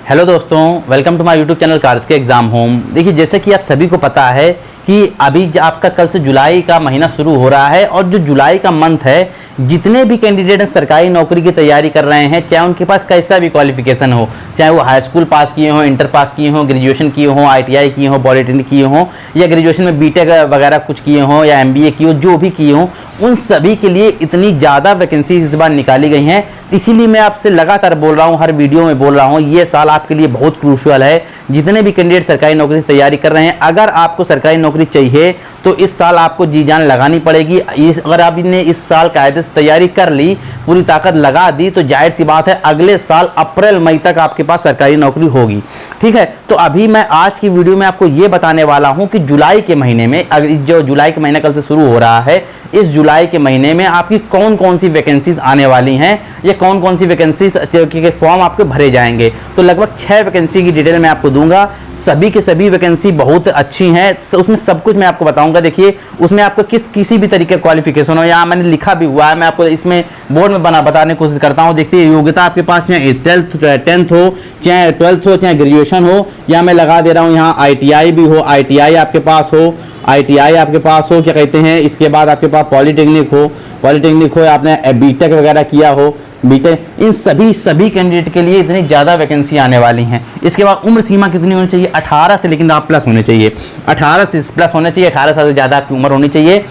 Hello दोस्तों, welcome to my YouTube channel Kartik Exam Home. देखिए, जैसे कि आप सभी को पता है कि अभी आपका कल से जुलाई का महीना शुरू हो रहा है और जो जुलाई का मंथ है, जितने भी कैंडिडेट सरकारी नौकरी की तैयारी कर रहे हैं, चाहे उनके पास कैसा भी क्वालिफिकेशन हो, चाहे वो हाई स्कूल पास किए हों, इंटर पास किए हों, ग्रेजुएशन किए हों, ITI किए हों, पॉलिटेक्निक किए हों, या ग्रेजुएशन में बीटेक वगैरह कुछ किए हों या MBA किए हो, जो भी किए हों, उन सभी के लिए इतनी ज़्यादा वैकेंसी इस बार निकाली गई हैं। इसीलिए मैं आपसे लगातार बोल रहा हूँ, हर वीडियो में बोल रहा हूँ, ये साल आपके लिए बहुत क्रूशियल है। जितने भी कैंडिडेट सरकारी नौकरी की तैयारी कर रहे हैं, अगर आपको सरकारी नौकरी चाहिए तो इस साल आपको जी जान लगानी पड़ेगी। अगर आपने इस साल कायदे से तैयारी कर ली, पूरी ताकत लगा दी, तो जाहिर सी बात है अगले साल अप्रैल मई तक आपके पास सरकारी नौकरी होगी। ठीक है, तो अभी मैं आज की वीडियो में आपको ये बताने वाला हूँ कि जुलाई के महीने में, जो जुलाई का महीना कल से शुरू हो रहा है, इस जुलाई के महीने में आपकी कौन कौन सी वैकेंसीज आने वाली हैं, या कौन कौन सी वैकेंसीज के फॉर्म आपके भरे जाएंगे। तो लगभग 6 वैकेंसी की डिटेल मैं आपको दूंगा। सभी के सभी वैकेंसी बहुत अच्छी हैं, उसमें सब कुछ मैं आपको बताऊंगा। देखिए, उसमें आपको किसी भी तरीके का क्वालिफिकेशन हो, यहाँ मैंने लिखा भी हुआ है, मैं आपको इसमें बोर्ड में बताने की कोशिश करता हूँ। देखिए, योग्यता आपके पास चाहे 10th हो, चाहे 12th हो, चाहे ग्रेजुएशन हो, या मैं लगा दे रहा हूँ यहाँ ITI भी हो, ITI आपके पास हो, ITI आपके पास हो, क्या कहते हैं, इसके बाद आपके पास पॉलिटेक्निक हो, आपने बीटेक वगैरह किया हो, बीटेक, इन सभी कैंडिडेट के लिए इतनी ज़्यादा वैकेंसी आने वाली हैं। इसके बाद उम्र सीमा कितनी होनी चाहिए? 18 से, लेकिन आप प्लस होने चाहिए, 18 से प्लस होने चाहिए, 18 साल से ज़्यादा आपकी उम्र होनी चाहिए।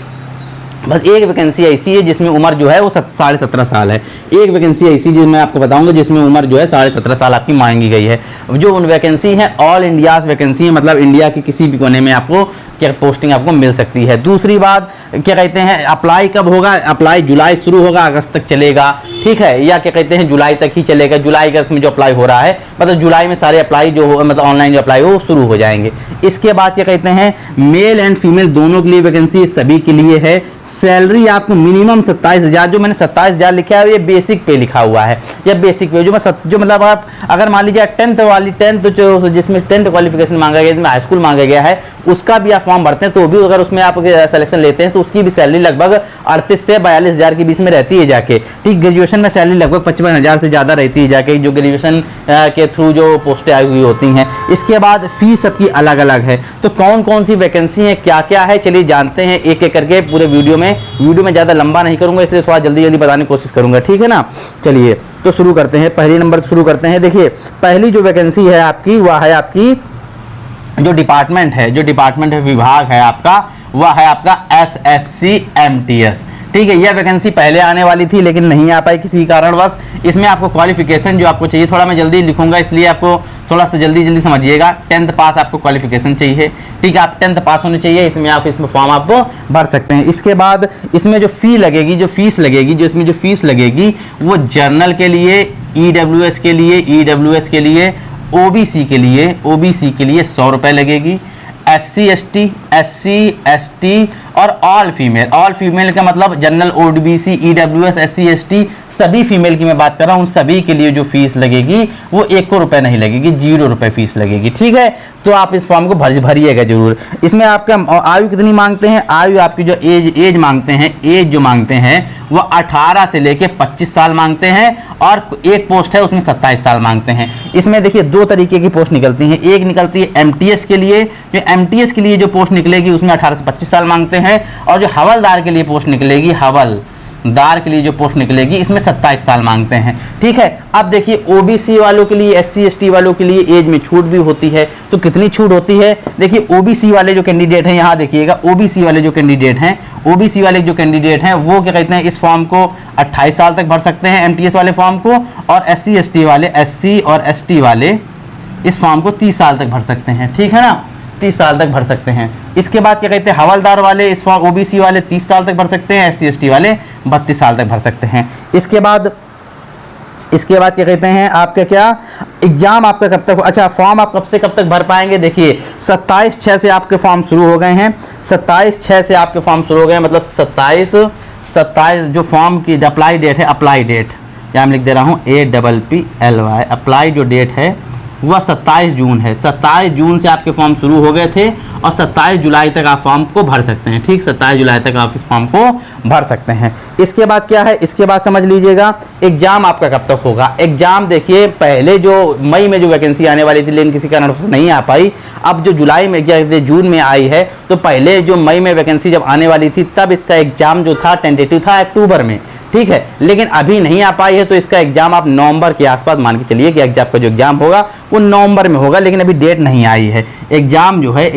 बस एक वैकेंसी ऐसी है जिसमें उम्र जो है वो 17.5 साल है। एक वैकेंसी ऐसी जिसमें आपको बताऊंगा जिसमें उम्र जो है 17.5 साल आपकी मांगी गई है। जो उन वैकेंसी है ऑल इंडिया वैकेंसी है, मतलब इंडिया के किसी भी कोने में आपको क्या पोस्टिंग आपको मिल सकती है। दूसरी बात, क्या कहते हैं, अप्लाई कब होगा? अप्लाई जुलाई शुरू होगा, अगस्त तक चलेगा, ठीक है, या क्या कहते हैं जुलाई तक ही चलेगा। जुलाई अगस्त में जो अप्लाई हो रहा है, मतलब जुलाई में सारे अप्लाई जो हो, मतलब ऑनलाइन जो अप्लाई हो शुरू हो जाएंगे। इसके बाद क्या कहते हैं, मेल एंड फीमेल दोनों के लिए वैकेंसी सभी के लिए है। सैलरी आपको मिनिमम 27,000, जो मैंने 27,000 लिखा है ये बेसिक पे लिखा हुआ है, या बेसिक पे जो मतलब आप अगर मान लीजिए 10th जो जिसमें 10th क्वालिफिकेशन मांगा गया, जिसमें हाई स्कूल मांगा गया है, उसका भी आप फॉर्म भरते हैं तो भी अगर उसमें आप सिलेक्शन लेते हैं तो उसकी भी सैलरी लगभग 38 से 42,000 के बीच में रहती है जाके। ठीक, ग्रेजुएशन में सैलरी लगभग 55,000 से ज़्यादा रहती है जाके, जो ग्रेजुएशन के थ्रू जो पोस्टें आई हुई होती हैं। इसके बाद फीस सबकी अलग अलग है। तो कौन कौन सी वैकेंसी है, क्या क्या है, चलिए जानते हैं एक एक करके पूरे वीडियो में ज़्यादा लंबा नहीं करूँगा, इसलिए थोड़ा जल्दी बताने की कोशिश करूँगा, ठीक है ना। चलिए तो शुरू करते हैं, पहली नंबर शुरू करते हैं। देखिए, पहली जो वैकेंसी है आपकी, वह है आपकी जो डिपार्टमेंट है, विभाग है आपका, वह है आपका SSC MTS। ठीक है, यह वैकेंसी पहले आने वाली थी लेकिन नहीं आ पाई किसी कारणवश। इसमें आपको क्वालिफिकेशन जो आपको चाहिए, थोड़ा मैं जल्दी लिखूंगा इसलिए आपको थोड़ा सा जल्दी समझिएगा। 10th पास आपको क्वालिफिकेशन चाहिए, ठीक है, आप 10th पास होने चाहिए। इसमें फॉर्म आप भर सकते हैं। इसके बाद इसमें जो फीस लगेगी वो जनरल के लिए, EWS के लिए, OBC के लिए 100 रुपये लगेगी। SC ST और ऑल फीमेल का मतलब general, OBC, EWS, SC ST सभी फीमेल की मैं बात कर रहा हूँ, सभी के लिए जो फीस लगेगी वो 1 रुपये नहीं लगेगी, 0 रुपये फीस लगेगी। ठीक है, तो आप इस फॉर्म को भरिएगा जरूर। इसमें आपका आयु कितनी मांगते हैं? आयु आपकी जो एज मांगते हैं वो 18 से लेके 25 साल मांगते हैं, और एक पोस्ट है उसमें 27 साल मांगते हैं। इसमें देखिए 2 तरीके की पोस्ट निकलती हैं। एक निकलती है MTS के लिए, MTS के लिए जो पोस्ट निकलेगी उसमें 18 से 25 साल मांगते हैं, और जो हवलदार के लिए पोस्ट निकलेगी, इसमें 27 साल मांगते हैं। ठीक है, अब देखिए OBC वालों के लिए, SC ST वालों के लिए एज में छूट भी होती है। तो कितनी छूट होती है? देखिए, OBC वाले जो कैंडिडेट हैं, यहाँ देखिएगा, OBC वाले जो कैंडिडेट हैं वो क्या कहते हैं, इस फॉर्म को 28 साल तक भर सकते हैं, MTS वाले फॉर्म को, और SC और ST वाले इस फॉर्म को 30 साल तक भर सकते हैं। ठीक है ना, 30 साल तक भर सकते हैं। इसके बाद क्या कहते हैं, हवलदार वाले इस फॉर्म, OBC वाले 30 साल तक भर सकते हैं, SC ST वाले 32 साल तक भर सकते हैं। इसके बाद क्या कहते हैं, आपका क्या एग्जाम आपका कब तक, अच्छा फॉर्म आप कब से कब तक भर पाएंगे? देखिए 27/6 से आपके फॉर्म शुरू हो गए हैं, 27/6 से आपके फॉर्म शुरू हो गए हैं, मतलब 27 जो फॉर्म की अप्लाई डेट है, यहाँ मैं लिख दे रहा हूँ APPLY, अप्लाई जो डेट है वह 27 जून है। 27 जून से आपके फॉर्म शुरू हो गए थे और 27 जुलाई तक आप फॉर्म को भर सकते हैं। ठीक, 27 जुलाई तक आप इस फॉर्म को भर सकते हैं। इसके बाद क्या है, इसके बाद समझ लीजिएगा एग्जाम आपका कब तक होगा। एग्जाम देखिए, पहले जो मई में जो वैकेंसी आने वाली थी लेकिन किसी कारण से नहीं आ पाई, अब जो जुलाई में जून में आई है, तो पहले जो मई में वैकेंसी जब आने वाली थी तब इसका एग्जाम जो था टेंटेटिव था अक्टूबर में। ठीक है, लेकिन अभी नहीं आ पाई है, तो इसका एग्जाम आप नवंबर के आसपास मान के चलिए कि आपका जो एग्जाम होगा वो नवंबर में होगा, लेकिन अभी डेट नहीं आई है। एग्जाम जो है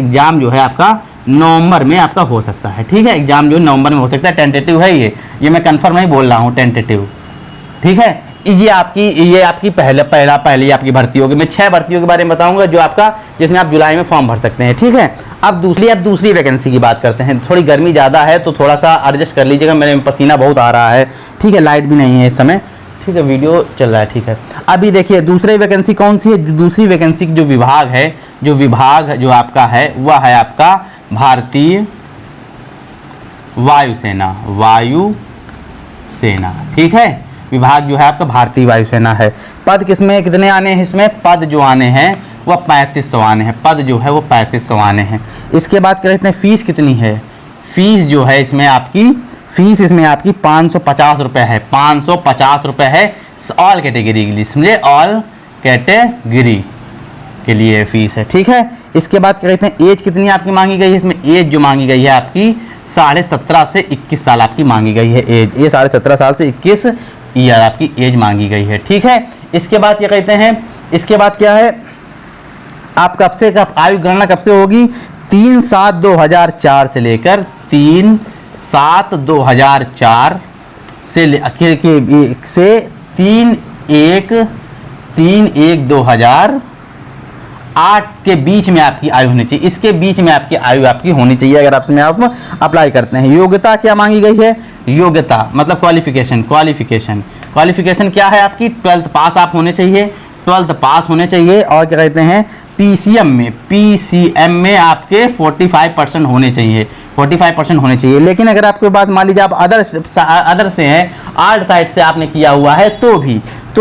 आपका नवंबर में आपका हो सकता है। ठीक है, एग्जाम जो नवंबर में हो सकता है, टेंटेटिव है ये मैं कंफर्म नहीं बोल रहा हूँ, टेंटेटिव। ठीक है, ये आपकी पहली आपकी भर्ती होगी। मैं 6 भर्तियों के बारे में बताऊंगा जो आपका, जिसमें आप जुलाई में फॉर्म भर सकते हैं। ठीक है, अब दूसरी वैकेंसी की बात करते हैं। थोड़ी गर्मी ज़्यादा है तो थोड़ा सा एडजस्ट कर लीजिएगा, मेरे पसीना बहुत आ रहा है। ठीक है, लाइट भी नहीं है इस समय। ठीक है, वीडियो चल रहा है। ठीक है, अभी देखिए दूसरी वैकेंसी कौन सी है। दूसरी वैकेंसी जो विभाग है, जो आपका है वह है आपका भारतीय वायुसेना। ठीक है, विभाग जो है आपका भारतीय वायुसेना है। पद कितने आने हैं इसमें, पद जो आने हैं वह 3500 आने हैं। पद जो है वो 3500 आने हैं। इसके बाद क्या कहते हैं, फीस कितनी है। फीस जो है इसमें आपकी 550 रुपये है। 550 रुपये है ऑल कैटेगरी के लिए, समझे, ऑल कैटेगरी के लिए फीस है। ठीक है, इसके बाद क्या कहते हैं, एज कितनी आपकी मांगी गई है। इसमें एज जो मांगी गई है आपकी 17.5 से 21 साल आपकी मांगी गई है। एज ये 17.5 साल से 21 ईयर आपकी एज मांगी गई है। ठीक है, इसके बाद क्या कहते हैं, इसके बाद क्या है, आप कब आयु गणना कब से होगी, 3/7/2004 से लेकर 3/7/2004 से 3/1/2008 के बीच में आपकी आयु होनी चाहिए। इसके बीच में आपकी आयु आपकी होनी चाहिए अगर आप अप्लाई करते हैं। योग्यता क्या मांगी गई है, योग्यता मतलब क्वालिफिकेशन क्या है आपकी, 12th पास आप होने चाहिए। 12th पास होने चाहिए और क्या कहते हैं, पीसीएम में आपके 45% होने चाहिए। 45% होने चाहिए। लेकिन अगर आपके पास मान लीजिए आप अदर से हैं, आर्ट साइड से आपने किया हुआ है तो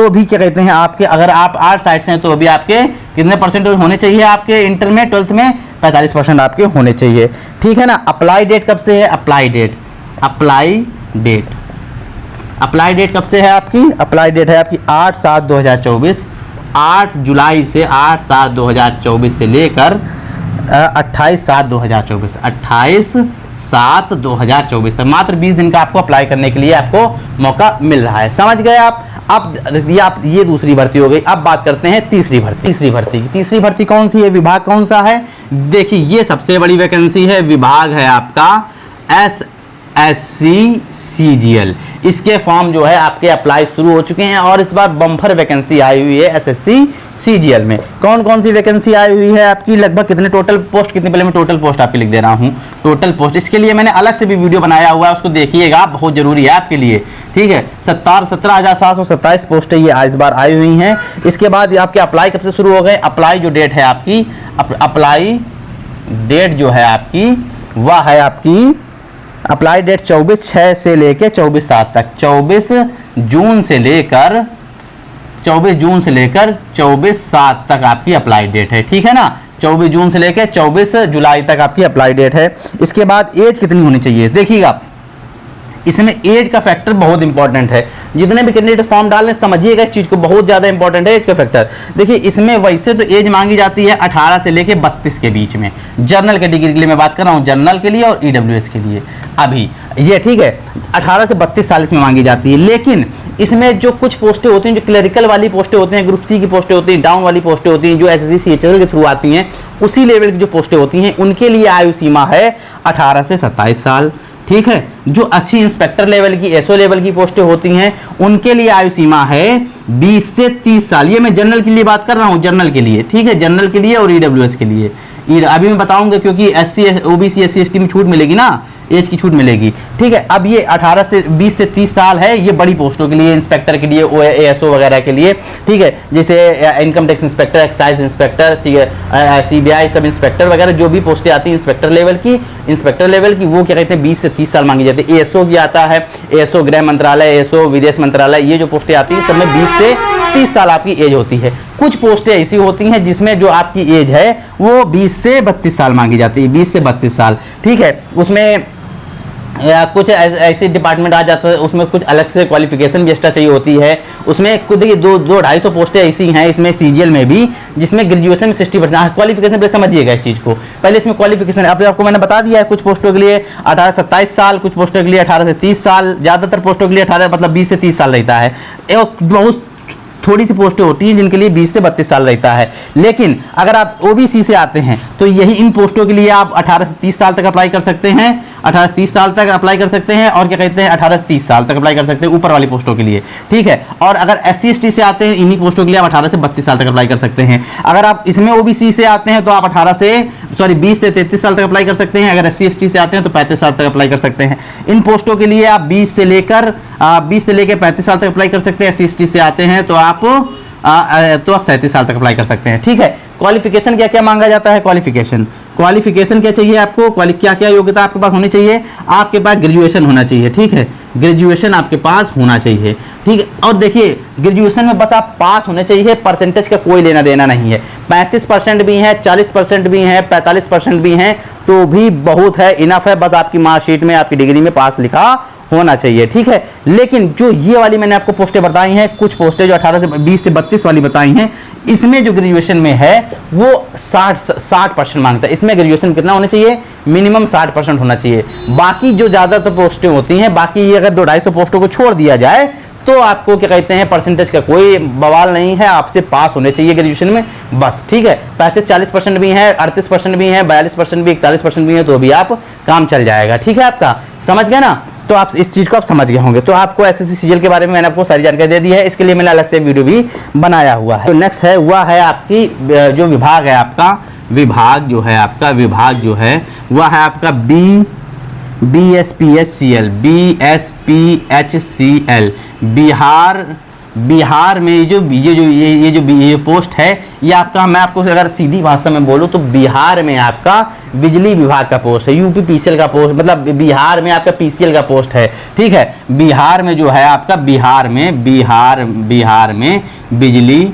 भी क्या कहते हैं आपके, अगर आप आर्ट साइड से हैं तो भी आपके कितने परसेंट होने चाहिए, आपके इंटर में 12th में 45% आपके होने चाहिए। ठीक है ना। अप्लाई डेट कब से है, अप्लाई डेट कब से है आपकी, अप्लाई डेट है आपकी 8/7/2024, 8 जुलाई से 8/7/2024 से लेकर 28/7/2024, 28/7/2024 तक मात्र 20 दिन का आपको अप्लाई करने के लिए आपको मौका मिल रहा है। समझ गए आप। अब ये दूसरी भर्ती हो गई। अब बात करते हैं तीसरी भर्ती कौन सी है, विभाग कौन सा है। देखिए ये सबसे बड़ी वैकेंसी है, विभाग है आपका SSC CGL। इसके फॉर्म जो है आपके अप्लाई शुरू हो चुके हैं और इस बार बम्पर वैकेंसी आई हुई है SSC CGL में। कौन कौन सी वैकेंसी आई हुई है आपकी, लगभग कितने टोटल पोस्ट, कितने, पहले मैं टोटल पोस्ट आपको लिख दे रहा हूँ। टोटल पोस्ट, इसके लिए मैंने अलग से भी वीडियो बनाया हुआ है, उसको देखिएगा, बहुत जरूरी है आपके लिए। ठीक है, 17,727 पोस्टें ये इस बार आई हुई हैं। इसके बाद आपके अप्लाई कब से शुरू हो गए, अप्लाई जो डेट है आपकी, अप्लाई डेट जो है आपकी वह है आपकी, अप्लाई डेट 24/6 से लेकर 24/7 तक, 24 जून से लेकर 24/7 तक आपकी अप्लाई डेट है। ठीक है ना, 24 जून से लेकर 24 जुलाई तक आपकी अप्लाई डेट है। इसके बाद एज कितनी होनी चाहिए, देखिएगा इसमें एज का फैक्टर बहुत इंपॉर्टेंट है। जितने भी कैंडिडेट फॉर्म डाल रहे समझिएगा इस चीज को, बहुत ज्यादा इंपॉर्टेंट है एज का फैक्टर। देखिए इसमें वैसे तो एज मांगी जाती है 18 से लेके 32 के बीच में, जनरल कैटेगरी के लिए मैं बात कर रहा हूँ, जनरल के लिए और EWS के लिए अभी ये। ठीक है, 18 से 32 साल इसमें मांगी जाती है। लेकिन इसमें जो कुछ पोस्टें होती हैं, जो क्लरिकल वाली पोस्टें होती हैं, ग्रुप सी की पोस्टें होती हैं, डाउन वाली पोस्टें होती हैं, जो SSC CHL के थ्रू आती हैं, उसी लेवल की जो पोस्टें होती हैं उनके लिए आयु सीमा है 18 से 27 साल। ठीक है, जो अच्छी इंस्पेक्टर लेवल की, SO लेवल की पोस्टें होती हैं उनके लिए आयु सीमा है 20 से 30 साल। ये मैं जनरल के लिए बात कर रहा हूँ, जनरल के लिए। ठीक है, जनरल के लिए और EWS के लिए अभी मैं बताऊंगा, क्योंकि SC OBC SC ST में छूट मिलेगी ना, एज की छूट मिलेगी। ठीक है, अब ये 18 से 20 से 30 साल है, ये बड़ी पोस्टों के लिए, इंस्पेक्टर के लिए, ASO वगैरह के लिए। ठीक है, जैसे income tax inspector, excise inspector, CBI sub inspector वगैरह जो भी पोस्टें आती हैं इंस्पेक्टर लेवल की, वो क्या कहते हैं 20 से 30 साल मांगी जाती है। ASO की आता है, ASO गृह मंत्रालय, ASO विदेश मंत्रालय, ये जो पोस्टें आती हैं सब में 20 से 32 साल आपकी एज होती है। कुछ पोस्टें ऐसी होती हैं जिसमें जो आपकी एज है वो 20 से 32 साल मांगी जाती है, 20 से 32 साल, ठीक है। उसमें कुछ ऐसे डिपार्टमेंट आ जाता है, उसमें कुछ अलग से क्वालिफिकेशन भी एक्स्ट्रा चाहिए होती है। उसमें खुद देखिए 200-250 पोस्टें ऐसी हैं इसमें सीजीएल में भी, जिसमें ग्रेजुएशन में 60%। क्वालिफिकेशन पहले समझिएगा इस चीज़ को, पहले इसमें क्वालिफिकेशन आपको मैंने बता दिया है। कुछ पोस्टों के लिए 18 से 27 साल, कुछ पोस्टों के लिए 18 से 30 साल, ज़्यादातर पोस्टों के लिए 18 मतलब 20 से 30 साल रहता है। बहुत थोड़ी सी पोस्टें होती हैं जिनके लिए 20 से 32 साल रहता है। लेकिन अगर आप ओबीसी से आते हैं तो यही इन पोस्टों के लिए आप 18 से 30 साल तक अप्लाई कर सकते हैं, 18 से 30 साल तक अप्लाई कर सकते हैं, और क्या कहते हैं 18 से 30 साल तक अप्लाई कर सकते हैं ऊपर वाली पोस्टों के लिए, ठीक है। और अगर SC ST से आते हैं इन्हीं पोस्टों के लिए आप 18 से 32 साल तक अप्लाई कर सकते हैं। अगर आप इसमें ओबीसी से आते हैं तो आप 20 से 33 साल तक अप्लाई कर सकते हैं। अगर SC ST से आते हैं तो 35 साल तक अप्लाई कर सकते हैं। इन पोस्टों के लिए आप 20 से लेकर 35 साल तक अप्लाई कर सकते हैं। SC ST से आते हैं तो आप 37 साल तक अप्लाई कर सकते हैं, ठीक है। क्वालिफिकेशन क्या क्या मांगा जाता है? क्वालिफिकेशन क्या चाहिए आपको? क्या क्या योग्यता आपके पास होनी चाहिए? आपके पास ग्रेजुएशन होना चाहिए, ठीक है। ग्रेजुएशन आपके पास होना चाहिए, ठीक है। और देखिए ग्रेजुएशन में बस आप पास होने चाहिए, परसेंटेज का कोई लेना देना नहीं है। 35% भी है, 40% भी है, 45% भी हैं तो भी बहुत है, इनफ है। बस आपकी मार्कशीट में, आपकी डिग्री में पास लिखा होना चाहिए, ठीक है। लेकिन जो ये वाली मैंने आपको पोस्टें बताई हैं, कुछ पोस्टें जो 20 से 32 वाली बताई हैं, इसमें जो ग्रेजुएशन में है वो 60% मांगता है। इसमें ग्रेजुएशन कितना होना चाहिए? मिनिमम 60% होना चाहिए। बाकी जो ज़्यादातर पोस्टें होती हैं, बाकी ये अगर 200-250 पोस्टों को छोड़ दिया जाए तो आपको क्या कहते हैं परसेंटेज का कोई बवाल नहीं है, आपसे पास होने चाहिए ग्रेजुएशन में बस, ठीक है। 35-40% भी है, 38% भी है, 42% भी, 41% भी है तो भी आप काम चल जाएगा, ठीक है। आपका समझ गया ना? तो आप इस चीज़ को आप समझ गए होंगे। तो आपको SSC सीजीएल के बारे में मैंने आपको सारी जानकारी दे दी है, इसके लिए मैंने अलग से वीडियो भी बनाया हुआ है। तो नेक्स्ट है वह है आपकी जो विभाग है आपका, विभाग जो है वह है आपका BSPHCL बिहार में ये पोस्ट है, ये आपका, मैं आपको अगर सीधी भाषा में बोलूँ तो बिहार में आपका बिजली विभाग का पोस्ट है। यूपी PCL का पोस्ट, मतलब बिहार में आपका PCL का पोस्ट है, ठीक है। बिहार में जो है आपका बिहार में बिजली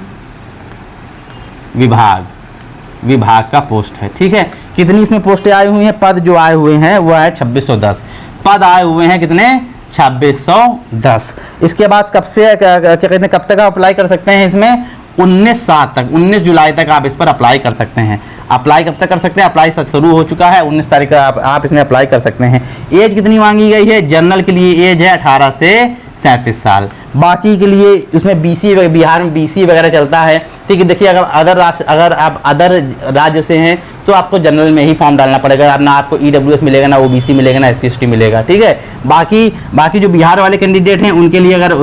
विभाग का पोस्ट है, ठीक है। कितनी इसमें पोस्टें आई हुई हैं? पद जो आए हुए हैं वो है 2610 पद आए हुए हैं। कितने? 2610। इसके बाद कब से क्या कहते हैं, कब तक आप अप्लाई कर सकते हैं? इसमें 19/7 तक, 19 जुलाई तक आप इस पर अप्लाई कर सकते हैं। अप्लाई कब तक कर सकते हैं? अप्लाई शुरू हो चुका है, 19 तारीख का आप इसमें अप्लाई कर सकते हैं। एज कितनी मांगी गई है? जनरल के लिए एज है 18 से 37 साल। बाकी के लिए इसमें BC, बिहार में BC वगैरह चलता है, ठीक है। देखिए अगर आप अदर राज्य से हैं तो आपको जनरल में ही फॉर्म डालना पड़ेगा, ना आपको EWS मिलेगा, ना OBC मिलेगा, ना SC ST मिलेगा, ठीक है। बाकी जो बिहार वाले कैंडिडेट हैं उनके लिए अगर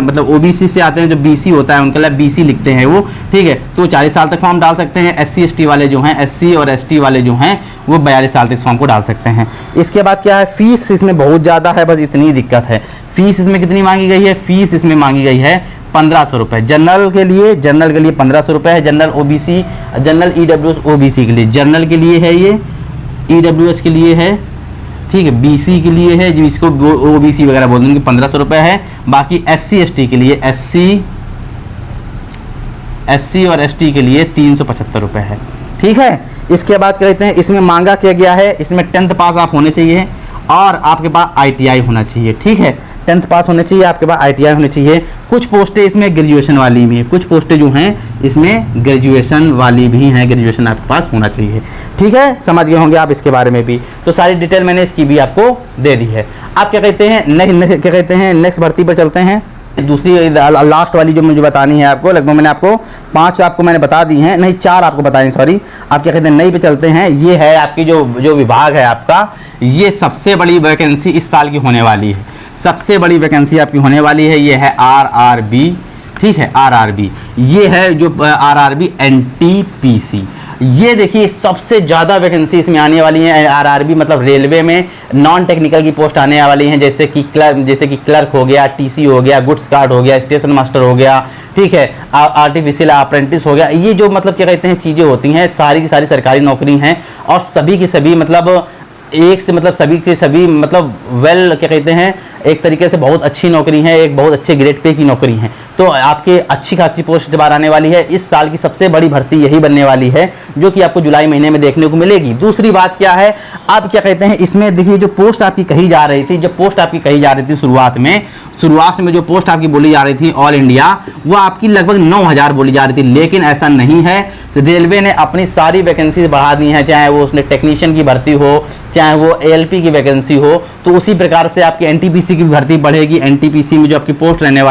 मतलब OBC से आते हैं, जो BC होता है उनके लिए BC लिखते हैं वो, ठीक है, तो 40 साल तक फॉर्म डाल सकते हैं। SC ST वाले जो हैं, SC और ST वाले जो हैं वो 42 साल तक इस फॉर्म को डाल सकते हैं। इसके बाद क्या है? फीस इसमें बहुत ज़्यादा है, बस इतनी दिक्कत है। फीस इसमें कितनी मांगी गई है? फीस इसमें मांगी गई है 1500 रुपये। जनरल के लिए 1500 रुपये है। जनरल EWS OBC के लिए, जनरल के लिए है ये, EWS के लिए है, ठीक है, BC के लिए है, जिसको OBC वगैरह बोल देंगे, 1500 रुपये है। बाकी SC ST के लिए, SC और ST के लिए 375 रुपये है, ठीक है। इसके बाद कहते हैं इसमें मांगा क्या गया है? इसमें 10th पास आप होने चाहिए और आपके पास ITI होना चाहिए, ठीक है। 10th पास होने चाहिए, आपके पास ITI होने चाहिए। कुछ पोस्टें इसमें ग्रेजुएशन वाली भी है, कुछ पोस्टें जो हैं इसमें ग्रेजुएशन वाली भी हैं, ग्रेजुएशन आपके पास होना चाहिए, ठीक है। समझ गए होंगे आप इसके बारे में भी। तो सारी डिटेल मैंने इसकी भी आपको दे दी है। आप क्या कहते हैं नेक्स्ट भर्ती पर चलते हैं। दूसरी लास्ट वाली जो मुझे बतानी है आपको, लगभग मैंने आपको 5 आपको मैंने बता दी हैं, नहीं 4 आपको बताएं, सॉरी। आप क्या कहते हैं नई पे चलते हैं। ये है आपकी जो विभाग है आपका, ये सबसे बड़ी वैकेंसी इस साल की होने वाली है, सबसे बड़ी वैकेंसी आपकी होने वाली है। ये है RRB, ठीक है, RRB। ये है जो RRB NTPC। ये देखिए सबसे ज़्यादा वैकेंसी इसमें आने वाली है। RRB मतलब रेलवे में नॉन टेक्निकल की पोस्ट आने वाली हैं, जैसे कि क्लर्क हो गया, TC हो गया, गुड्स कार्ड हो गया, स्टेशन मास्टर हो गया, ठीक है, आर्टिफिशियल अप्रेंटिस हो गया। ये जो मतलब क्या कहते हैं चीज़ें होती हैं, सारी की सारी सरकारी नौकरी हैं और सभी की सभी मतलब एक से मतलब सभी के सभी मतलब क्या कहते हैं एक तरीके से बहुत अच्छी नौकरी है, एक बहुत अच्छे ग्रेड पे की नौकरी है। तो आपके अच्छी खासी पोस्ट बाहर आने वाली है। इस साल की सबसे बड़ी भर्ती यही बनने वाली है, जो कि आपको जुलाई महीने में देखने को मिलेगी। दूसरी बात क्या है, आप क्या कहते हैं, इसमें देखिए जो पोस्ट आपकी कही जा रही थी, जब पोस्ट आपकी कही जा रही थी शुरुआत में जो पोस्ट आपकी बोली जा रही थी ऑल इंडिया, वो आपकी लगभग 9000 बोली जा रही थी। लेकिन ऐसा नहीं है, तो रेलवे ने अपनी सारी वैकेंसी बढ़ा दी हैं, चाहे वो उसने टेक्नीशियन की भर्ती हो, चाहे वो एएलपी की वैकेंसी हो। तो उसी प्रकार से आपकी एनटीपीसी की भर्ती बढ़ेगी। एनटीपीसी में जो आपकी पोस्ट रहने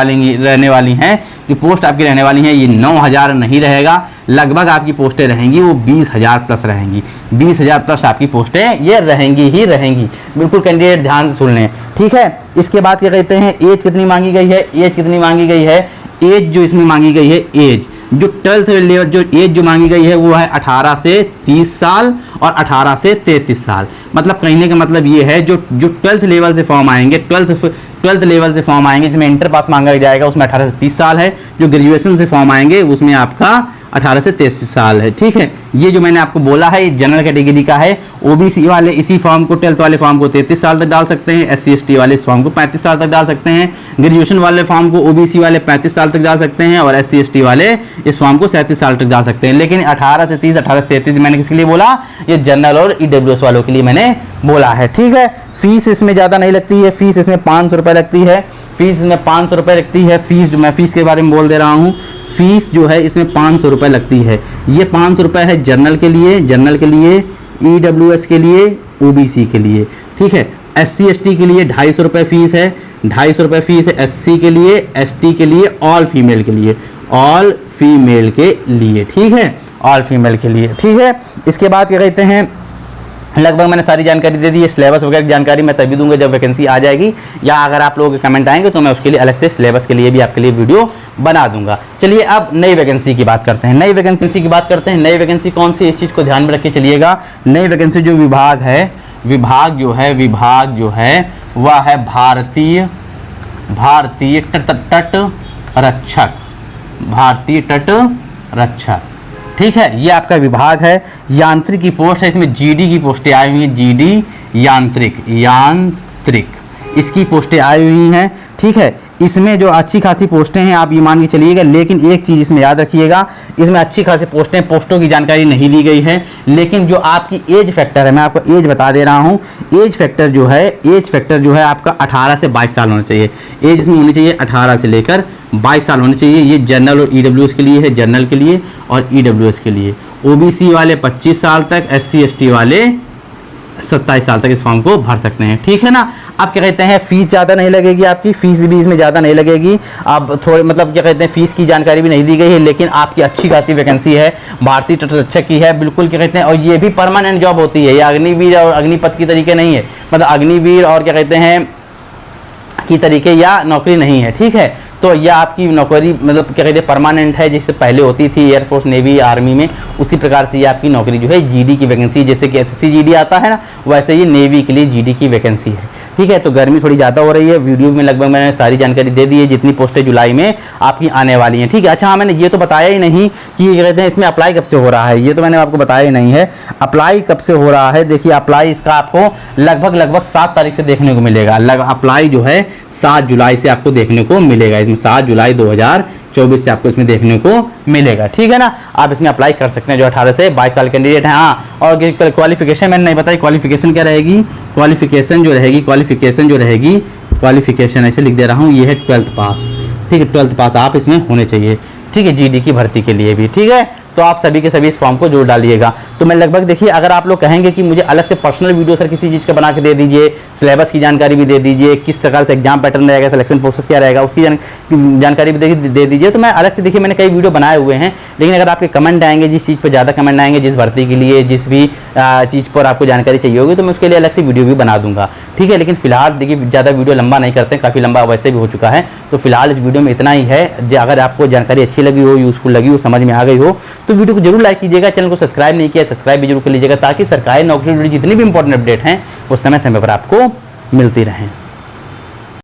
वाली हैं, कि पोस्ट आपकी रहने वाली हैं, ये 9000 नहीं रहेगा, लगभग आपकी पोस्टें रहेंगी वो 20000 प्लस रहेंगी। 20000 प्लस आपकी पोस्टें ये रहेंगी ही रहेंगी। बिल्कुल कैंडिडेट ध्यान से सुन लें, ठीक है। इसके बाद क्या कहते हैं, एज कितनी मांगी गई है, एज कितनी मांगी गई है, एज जो इसमें मांगी गई है, एज जो 12th लेवल जो एज जो मांगी गई है वो है 18 से 30 साल और 18 से 33 साल। मतलब कहने का मतलब ये है, जो 12th लेवल से फॉर्म आएंगे, 12th लेवल से फॉर्म आएंगे, जिसमें इंटर पास मांगा जाएगा, उसमें 18 से 30 साल है। जो ग्रेजुएशन से फॉर्म आएंगे उसमें आपका 18 से 33 साल है, ठीक है। ये जो मैंने आपको बोला है, ये जनरल कैटेगरी का है। ओबीसी वाले इसी फॉर्म को, 12th वाले फॉर्म को 33 साल तक डाल सकते हैं। SC ST वाले इस फॉर्म को 35 साल तक डाल सकते हैं। ग्रेजुएशन वाले फॉर्म को ओबीसी वाले 35 साल तक डाल सकते हैं, और SC ST वाले इस फॉर्म को 37 साल तक डाल सकते हैं। लेकिन 18 से 30, 18 से 33 मैंने किसके लिए बोला, ये जनरल और EWS वालों के लिए मैंने बोला है, ठीक है। फीस इसमें ज़्यादा नहीं लगती है, फीस इसमें 500 रुपये लगती है। फीस इसमें 500 रुपये लगती है। फीस जो मैं फीस के बारे में बोल दे रहा हूँ, फीस जो है इसमें 500 रुपये लगती है। ये 500 रुपये है जनरल के लिए, EWS के लिए, OBC के लिए, ठीक है। SC ST के लिए 250 रुपये फीस है, 250 रुपये फीस है। SC के लिए, ST के लिए, ऑल फीमेल के लिए, ठीक है, ऑल फीमेल के लिए, ठीक है। इसके बाद क्या कहते हैं, लगभग मैंने सारी जानकारी दे दी है। सिलेबस वगैरह की जानकारी मैं तभी दूंगा जब वैकेंसी आ जाएगी, या अगर आप लोगों के कमेंट आएंगे तो मैं उसके लिए अलग से सिलेबस के लिए भी आपके लिए वीडियो बना दूंगा। चलिए अब नई वैकेंसी की बात करते हैं। नई वैकेंसी की बात करते हैं। नई वैकेंसी कौन सी, इस चीज़ को ध्यान में रख के चलिएगा। नई वैकेंसी जो विभाग जो है वह है भारतीय तट रक्षक, ठीक है। ये आपका विभाग है। यांत्रिक की पोस्ट है, इसमें जीडी की पोस्टें आई हुई हैं, जीडी यांत्रिक इसकी पोस्टें आई हुई हैं, ठीक है। इसमें जो अच्छी खासी पोस्टें हैं आप ये मान के चलिएगा। लेकिन एक चीज़ इसमें याद रखिएगा, इसमें अच्छी खासी पोस्टों की जानकारी नहीं ली गई है। लेकिन जो आपकी एज फैक्टर है, मैं आपको एज बता दे रहा हूँ। एज फैक्टर जो है आपका 18 से 22 साल होना चाहिए। एज इसमें होनी चाहिए 18 से लेकर 22 साल होनी चाहिए। ये जनरल और EWS के लिए है, जनरल के लिए और EWS के लिए। OBC वाले 25 साल तक, SC ST वाले 27 साल तक इस फॉर्म को भर सकते हैं, ठीक है ना। अब क्या कहते हैं, फीस ज़्यादा नहीं लगेगी, आपकी फीस भी इसमें ज़्यादा नहीं लगेगी। अब थोड़े मतलब क्या कहते हैं, फीस की जानकारी भी नहीं दी गई है। लेकिन आपकी अच्छी खासी वैकेंसी है, भारतीय तट रक्षक की है, बिल्कुल क्या कहते हैं। और ये भी परमानेंट जॉब होती है, ये अग्निवीर और अग्निपथ की तरीके नहीं है, मतलब अग्निवीर और क्या कहते हैं की तरीके या नौकरी नहीं है, ठीक है। तो यह आपकी नौकरी मतलब क्या कहते हैं परमानेंट है, जिससे पहले होती थी एयरफोर्स, नेवी, आर्मी में। उसी प्रकार से ये आपकी नौकरी जो है जीडी की वैकेंसी, जैसे कि SSC जीडी आता है ना, वैसे ये नेवी के लिए जीडी की वैकेंसी है, ठीक है। तो गर्मी थोड़ी ज़्यादा हो रही है। वीडियो में लगभग मैंने सारी जानकारी दे दी है, जितनी पोस्टें जुलाई में आपकी आने वाली हैं, ठीक है। अच्छा हाँ, मैंने ये तो बताया ही नहीं कि कहते हैं इसमें अप्लाई कब से हो रहा है, ये तो मैंने आपको बताया ही नहीं है। अप्लाई कब से हो रहा है, देखिए अप्लाई इसका आपको लगभग 7 तारीख से देखने को मिलेगा। अप्लाई जो है 7 जुलाई से आपको देखने को मिलेगा। इसमें 7 जुलाई 2024 से आपको इसमें देखने को मिलेगा, ठीक है ना। आप इसमें अप्लाई कर सकते हैं जो 18 से 22 साल कैंडिडेट हैं। हाँ, और क्वालिफिकेशन मैंने नहीं बताई, क्वालिफिकेशन क्या रहेगी, क्वालिफिकेशन ऐसे लिख दे रहा हूँ, ये है 12th पास, ठीक है। 12th पास आप इसमें होने चाहिए, ठीक है, जीडी की भर्ती के लिए भी, ठीक है। तो आप सभी के सभी इस फॉर्म को जोड़ डालिएगा। तो मैं लगभग देखिए, अगर आप लोग कहेंगे कि मुझे अलग से पर्सनल वीडियो सर किसी चीज़ का बना के दे दीजिए, सिलेबस की जानकारी भी दे दीजिए, किस प्रकार से एग्जाम पैटर्न रहेगा, सिलेक्शन प्रोसेस क्या रहेगा, उसकी जानकारी भी दे दीजिए, तो मैं अलग से देखिए मैंने कई वीडियो बनाए हुए हैं। लेकिन अगर आपके कमेंट आएंगे, जिस चीज़ पर ज़्यादा कमेंट आएंगे, जिस भर्ती के लिए जिस भी चीज़ पर आपको जानकारी चाहिए होगी, तो मैं उसके लिए अलग से वीडियो भी बना दूंगा, ठीक है। लेकिन फिलहाल देखिए ज़्यादा वीडियो लंबा नहीं करते हैं, काफ़ी लंबा वैसे भी हो चुका है। तो फिलहाल इस वीडियो में इतना ही है। अगर आपको जानकारी अच्छी लगी हो, यूज़फुल लगी हो, समझ में आ गई हो, तो वीडियो को जरूर लाइक कीजिएगा। चैनल को सब्सक्राइब नहीं किया, सब्सक्राइब भी जरूर कर लीजिएगा, ताकि सरकारी नौकरी जितनी भी इंपॉर्टेंट अपडेट हैं वो समय समय पर आपको मिलती रहें।